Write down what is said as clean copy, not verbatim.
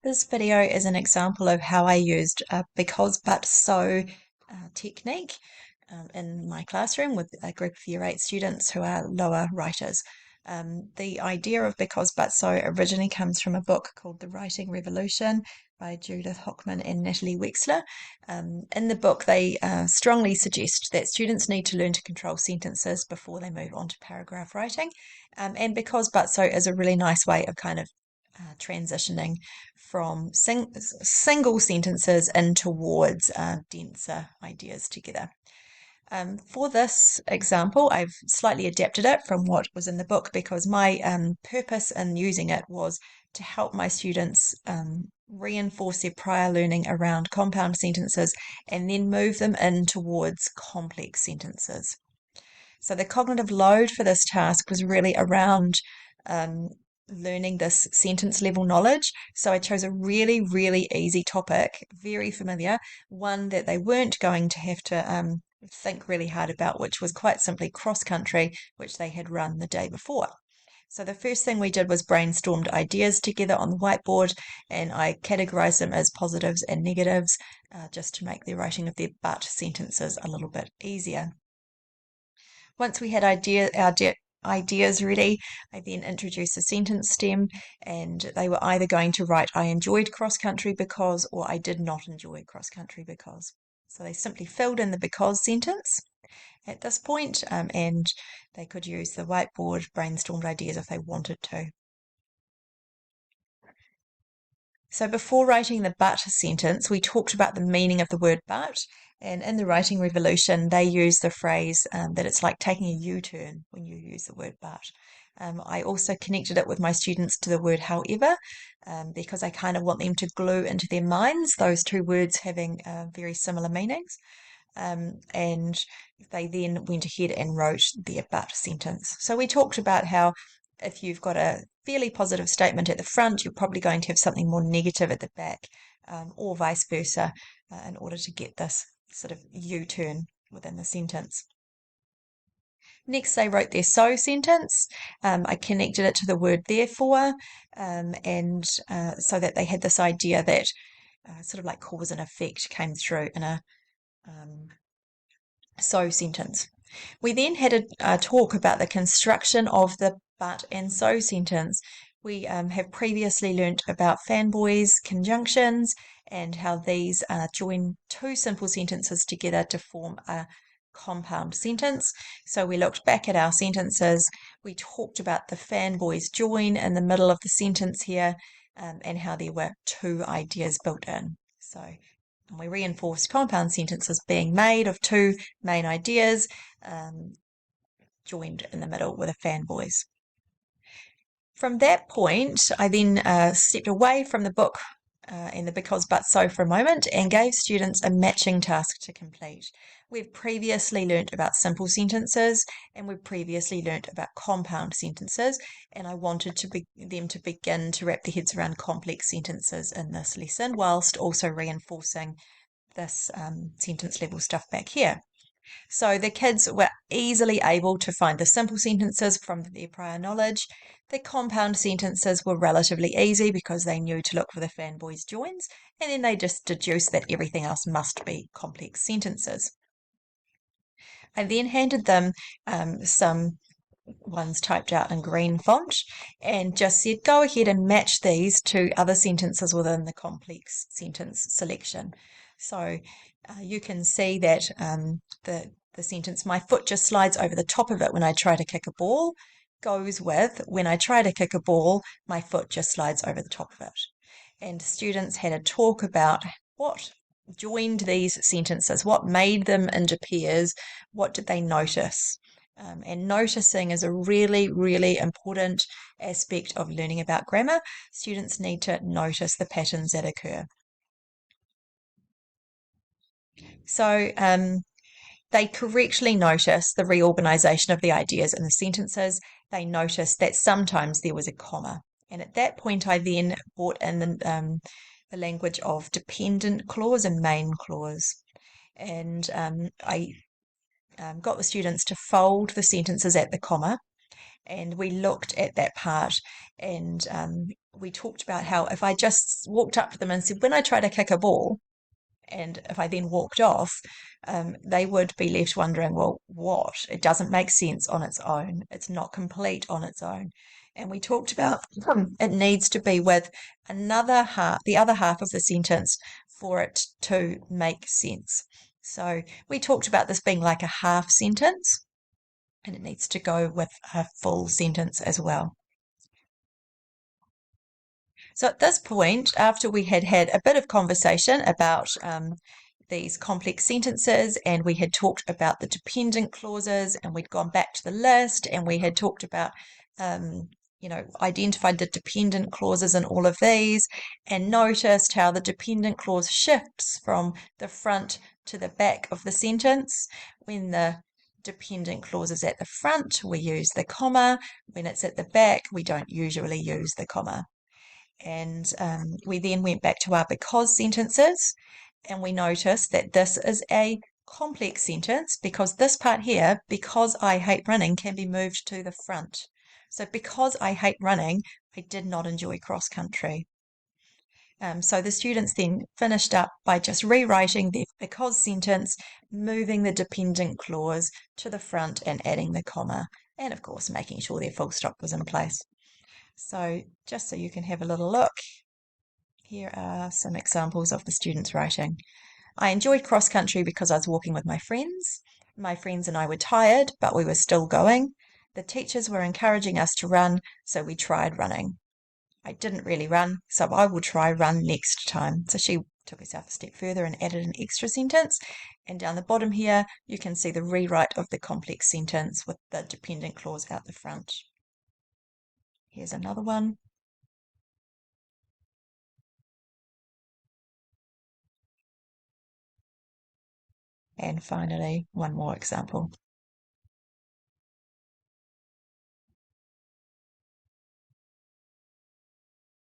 This video is an example of how I used a because, but, so technique in my classroom with a group of Year 8 students who are lower writers. The idea of because, but, so originally comes from a book called The Writing Revolution by Judith Hochman and Natalie Wexler. In the book, they strongly suggest that students need to learn to control sentences before they move on to paragraph writing. And because, but, so is a really nice way of kind of transitioning from single sentences in towards denser ideas together. For this example, I've slightly adapted it from what was in the book because my purpose in using it was to help my students reinforce their prior learning around compound sentences and then move them in towards complex sentences. So the cognitive load for this task was really around learning this sentence level knowledge. So I chose a really, really easy topic, very familiar, one that they weren't going to have to think really hard about, which was quite simply cross country, which they had run the day before. So the first thing we did was brainstormed ideas together on the whiteboard, and I categorized them as positives and negatives, just to make the writing of their but sentences a little bit easier. Once we had ideas ready, I then introduced a sentence stem, and they were either going to write, I enjoyed cross country because, or I did not enjoy cross country because. So they simply filled in the because sentence at this point, and they could use the whiteboard brainstormed ideas if they wanted to. So before writing the but sentence, we talked about the meaning of the word but, and in the Writing Revolution, they use the phrase that it's like taking a U-turn when you use the word but. I also connected it with my students to the word however, because I kind of want them to glue into their minds those two words having very similar meanings. And they then went ahead and wrote their but sentence. So we talked about how if you've got a fairly positive statement at the front, you're probably going to have something more negative at the back, or vice versa, in order to get this sort of U-turn within the sentence. Next, they wrote their so sentence. I connected it to the word therefore, and so that they had this idea that sort of like cause and effect came through in a so sentence. We then had a talk about the construction of the but and so sentence. We have previously learnt about fanboys conjunctions and how these join two simple sentences together to form a compound sentence. So we looked back at our sentences. We talked about the fanboys join in the middle of the sentence here, and how there were two ideas built in. So we reinforced compound sentences being made of two main ideas, joined in the middle with a fanboys. From that point, I then stepped away from the book and the because, but, so for a moment and gave students a matching task to complete. We've previously learnt about simple sentences and we've previously learnt about compound sentences, and I wanted them to begin to wrap their heads around complex sentences in this lesson, whilst also reinforcing this sentence level stuff back here. So the kids were easily able to find the simple sentences from their prior knowledge. The compound sentences were relatively easy because they knew to look for the fanboys joins, and then they just deduced that everything else must be complex sentences. I then handed them some ones typed out in green font and just said, go ahead and match these to other sentences within the complex sentence selection. So you can see that the sentence, my foot just slides over the top of it when I try to kick a ball, goes with, when I try to kick a ball, my foot just slides over the top of it. And students had a talk about what joined these sentences, what made them into pairs, what did they notice. And noticing is a really, really important aspect of learning about grammar. Students need to notice the patterns that occur. So they correctly notice the reorganization of the ideas in the sentences. They noticed that sometimes there was a comma. And at that point, I then brought in the language of dependent clause and main clause. And I got the students to fold the sentences at the comma And we looked at that part and we talked about how if I just walked up to them and said, when I try to kick a ball, and if I then walked off, they would be left wondering, well, what? It doesn't make sense on its own. It's not complete on its own. And we talked about it needs to be with another half, the other half of the sentence for it to make sense. So we talked about this being like a half sentence, and it needs to go with a full sentence as well. So at this point, after we had had a bit of conversation about these complex sentences, and we had talked about the dependent clauses, and we'd gone back to the list, and we had talked about, identified the dependent clauses in all of these, and noticed how the dependent clause shifts from the front to the back of the sentence. When the dependent clause is at the front, we use the comma. When it's at the back, we don't usually use the comma. And we then went back to our because sentences, and we noticed that this is a complex sentence because this part here, because I hate running, can be moved to the front. So because I hate running, I did not enjoy cross country. So the students then finished up by just rewriting their because sentence, moving the dependent clause to the front and adding the comma, and of course making sure their full stop was in place. So just so you can have a little look, here are some examples of the students' writing. I enjoyed cross country because I was walking with my friends. My friends and I were tired, but we were still going. The teachers were encouraging us to run, so we tried running. I didn't really run, so I will try run next time. So she took herself a step further and added an extra sentence. And down the bottom here, you can see the rewrite of the complex sentence with the dependent clause out the front. Here's another one. And finally, one more example.